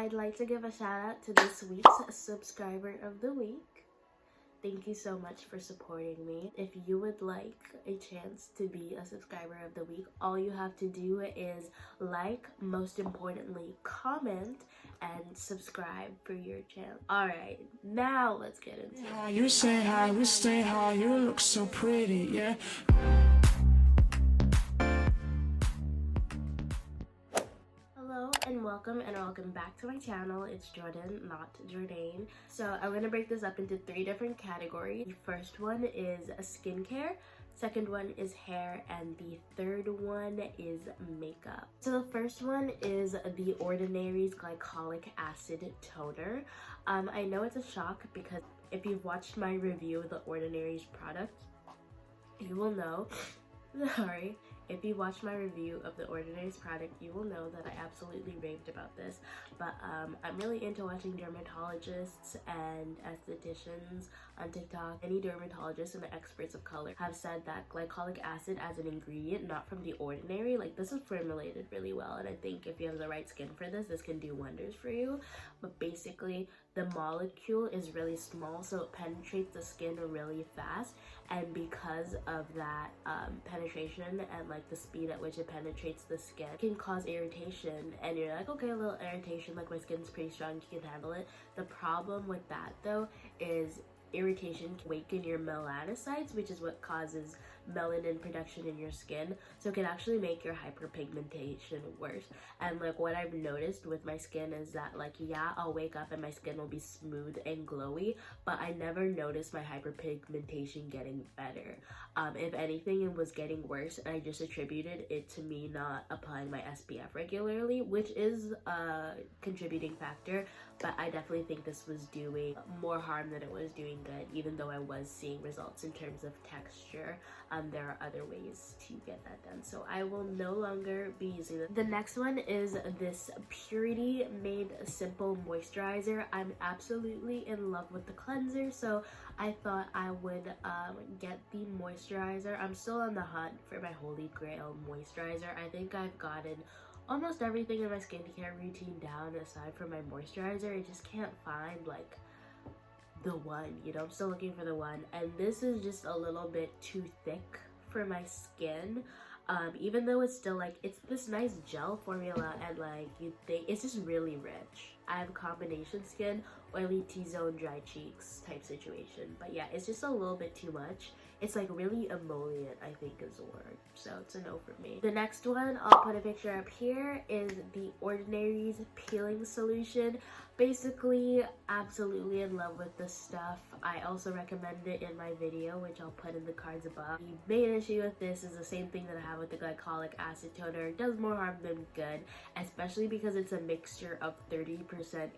I'd like to give a shout out to this week's subscriber of the week. Thank you so much for supporting me. If you would like a chance to be a subscriber of the week, all you have to do is like, most importantly, comment, and subscribe for your channel. Alright, now let's get into it. You say hi, we stay high, you look so pretty, yeah. Hello and welcome back to my channel. It's Jordan, not Jordan. So I'm gonna break this up into 3 different categories. The first one is skincare, second one is hair, and the third one is makeup. So the first one is The Ordinary's Glycolic Acid Toner. I know it's a shock because if you've watched my review of The Ordinary's product, you will know if you watched my review of The Ordinary's product, you will know that I absolutely raved about this. But I'm really into watching dermatologists and estheticians on TikTok. Any dermatologists and the experts of color have said that glycolic acid as an ingredient, not from The Ordinary, like this is formulated really well. And I think if you have the right skin for this, this can do wonders for you. But basically, the molecule is really small, so it penetrates the skin really fast. And because of that penetration and like the speed at which it penetrates the skin, it can cause irritation. And you're like, okay, a little irritation, like my skin's pretty strong, you can handle it. The problem with that though is irritation can awaken your melanocytes, which is what causes melanin production in your skin, so it can actually make your hyperpigmentation worse. And like what I've noticed with my skin is that like, yeah, I'll wake up and my skin will be smooth and glowy, but I never noticed my hyperpigmentation getting better. If anything, it was getting worse, and I just attributed it to me not applying my SPF regularly, which is a contributing factor, but I definitely think this was doing more harm than it was doing good, even though I was seeing results in terms of texture. There are other ways to get that done, so I will no longer be using this. The next one is this Purity Made Simple Moisturizer. I'm absolutely in love with the cleanser, so I thought I would get the moisturizer. I'm still on the hunt for my holy grail moisturizer. I think I've gotten almost everything in my skincare routine down aside from my moisturizer. I just can't find like the one, you know. I'm still looking for the one, and this is just a little bit too thick for my skin. Even though it's still like, it's this nice gel formula, and like you think it's just really rich. I have combination skin, oily T-zone, dry cheeks type situation, but yeah, it's just a little bit too much. It's like really emollient, I think is the word, so it's a no for me. The next one, I'll put a picture up here, is The Ordinary's Peeling Solution. Basically, absolutely in love with this stuff. I also recommended it in my video, which I'll put in the cards above. The main issue with this is the same thing that I have with the Glycolic Acid Toner. It does more harm than good, especially because it's a mixture of 30%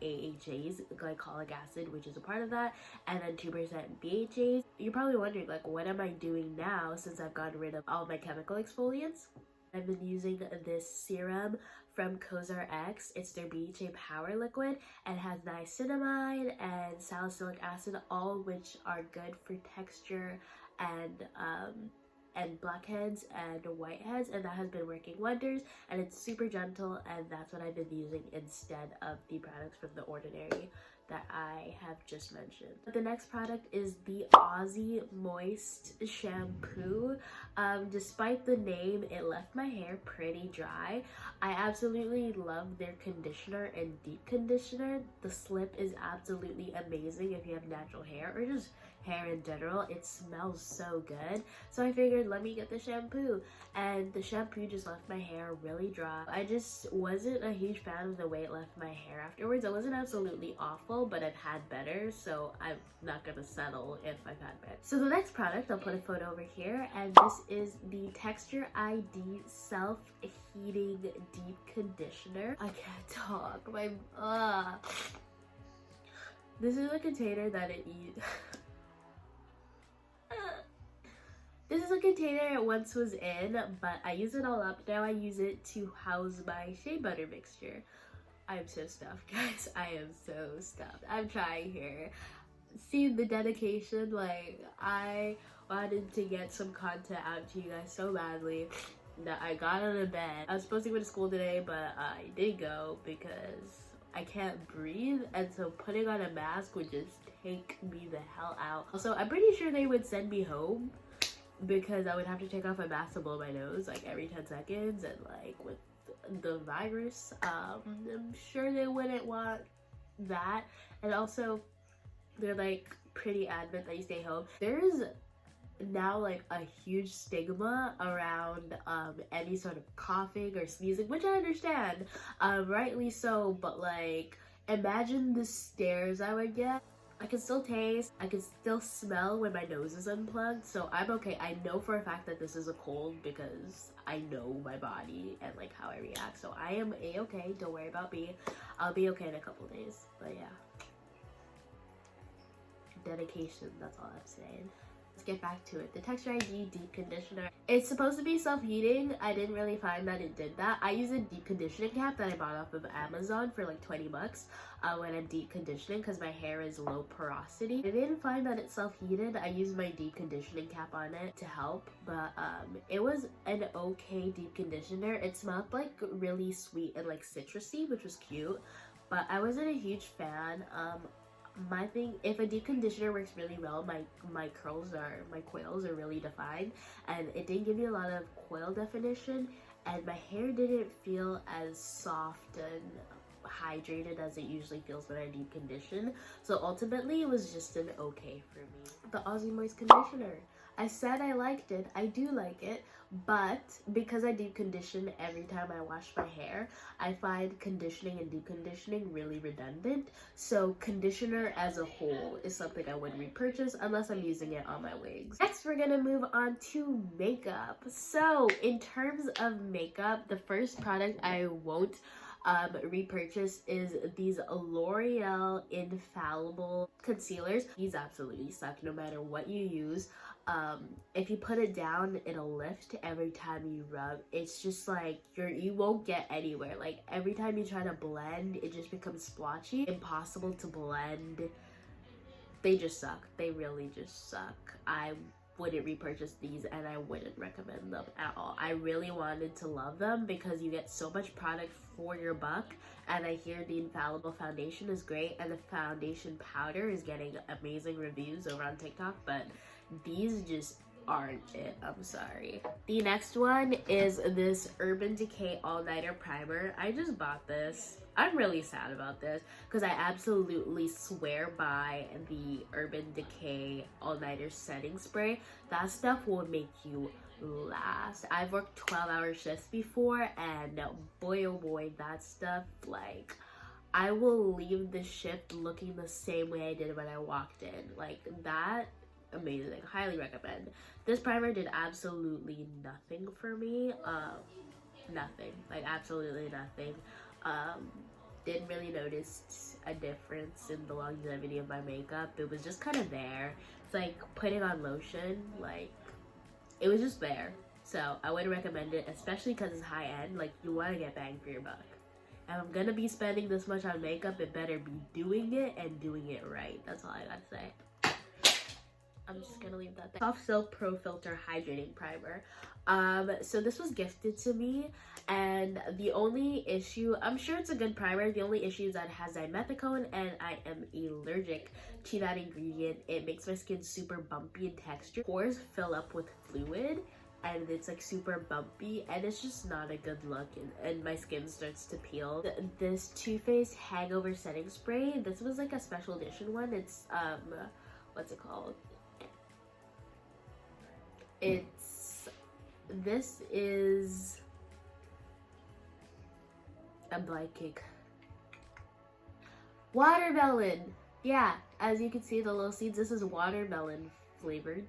AHAs, glycolic acid, which is a part of that, and then 2% BHAs. You're probably wondering, like, what am I doing now since I've gotten rid of all my chemical exfoliants? I've been using this serum from CosRX. It's their Bha Power Liquid, and has niacinamide and salicylic acid, all which are good for texture and blackheads and whiteheads, and that has been working wonders, and it's super gentle, and that's what I've been using instead of the products from The Ordinary that I have just mentioned. The next product is the Aussie Moist Shampoo. Despite the name, it left my hair pretty dry. I absolutely love their conditioner and deep conditioner. The slip is absolutely amazing if you have natural hair or just hair in general. It smells so good, so I figured let me get the shampoo, and the shampoo just left my hair really dry. I just wasn't a huge fan of the way it left my hair afterwards. It wasn't absolutely awful, but I've had better, so I'm not gonna settle if I've had better. So the next product, I'll put a photo over here, and this is the Texture ID Self-Heating Deep Conditioner. I can't talk, this is a container that it This is a container it once was in, but I use it all up. Now I use it to house my shea butter mixture. I am so stuffed, guys. I am so stuffed. I'm trying here. See the dedication, like, I wanted to get some content out to you guys so badly that I got out of bed. I was supposed to go to school today, but I didn't go because I can't breathe, and so putting on a mask would just take me the hell out. Also, I'm pretty sure they would send me home because I would have to take off my mask to blow my nose like every 10 seconds, and like with the virus, I'm sure they wouldn't want that. And also, they're like pretty adamant that you stay home. There's now like a huge stigma around any sort of coughing or sneezing, which I understand, rightly so, but like imagine the stares I would get. I can still taste, I can still smell when my nose is unplugged, so I'm okay. I know for a fact that this is a cold because I know my body and like how I react, so I am a-okay. Don't worry about me. I'll be okay in a couple days, but yeah. Dedication, that's all I'm saying. Let's get back to it. The Texture ID Deep Conditioner. It's supposed to be self-heating. I didn't really find that it did that. I use a deep conditioning cap that I bought off of Amazon for like 20 bucks when I'm deep conditioning because my hair is low porosity. I didn't find that it self-heated. I used my deep conditioning cap on it to help, but it was an okay deep conditioner. It smelled like really sweet and like citrusy, which was cute, but I wasn't a huge fan. My thing, if a deep conditioner works really well, my coils are really defined, and it didn't give me a lot of coil definition, and my hair didn't feel as soft and hydrated as it usually feels when I deep condition. So ultimately it was just an okay for me. The Aussie Moist Conditioner. I said I liked it. I do like it, but because I deep condition every time I wash my hair, I find conditioning and deep conditioning really redundant. So conditioner as a whole is something I would repurchase unless I'm using it on my wigs. Next, we're gonna move on to makeup. So in terms of makeup, the first product I won't repurchase is these L'Oreal Infallible concealers. These absolutely suck no matter what you use. If you put it down, it'll lift every time you rub. It's just like you won't get anywhere. Like every time you try to blend, it just becomes splotchy, impossible to blend. They just suck. They really just suck. I wouldn't repurchase these, and I wouldn't recommend them at all. I really wanted to love them because you get so much product for your buck, and I hear the Infallible foundation is great, and the foundation powder is getting amazing reviews over on TikTok, but these just aren't it. I'm sorry. The next one is this Urban Decay All-Nighter Primer. I just bought this. I'm really sad about this because I absolutely swear by the Urban Decay All-Nighter Setting Spray. That stuff will make you last. I've worked 12-hour shifts before, and boy oh boy, that stuff, like, I will leave the shift looking the same way I did when I walked in. Like, that, amazing. Highly recommend. This primer did absolutely nothing for me. Nothing. Like, absolutely nothing. Didn't really notice a difference in the longevity of my makeup. It was just kind of there. It's like putting on lotion. Like, it was just there. So I wouldn't recommend it, especially because it's high end. Like, you want to get bang for your buck. If I'm gonna be spending this much on makeup, it better be doing it and doing it right. That's all I gotta say. I'm just gonna leave that there. Soft Silk Pro Filter Hydrating Primer. So this was gifted to me, and the only issue, I'm sure it's a good primer, the only issue is that it has dimethicone, and I am allergic to that ingredient. It makes my skin super bumpy in texture. Pores fill up with fluid, and it's like super bumpy, and it's just not a good look, and my skin starts to peel. This Too Faced Hangover Setting Spray, this was like a special edition one. It's, what's it called? This is a blanking. Watermelon! Yeah, as you can see the little seeds, this is watermelon flavored,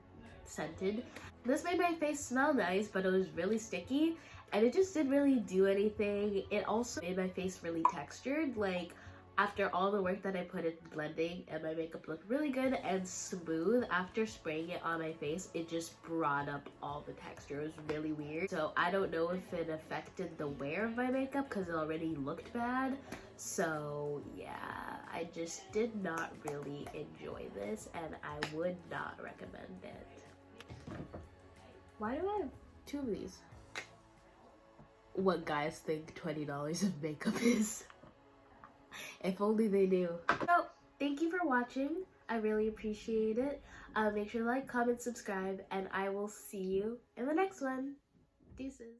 scented. This made my face smell nice, but it was really sticky, and it just didn't really do anything. It also made my face really textured. Like, after all the work that I put in blending, and my makeup looked really good and smooth, after spraying it on my face, it just brought up all the texture. It was really weird. So I don't know if it affected the wear of my makeup because it already looked bad. So yeah, I just did not really enjoy this, and I would not recommend it. Why do I have two of these? What guys think $20 of makeup is. If only they knew. So, thank you for watching. I really appreciate it. Make sure to like, comment, subscribe, and I will see you in the next one. Deuces.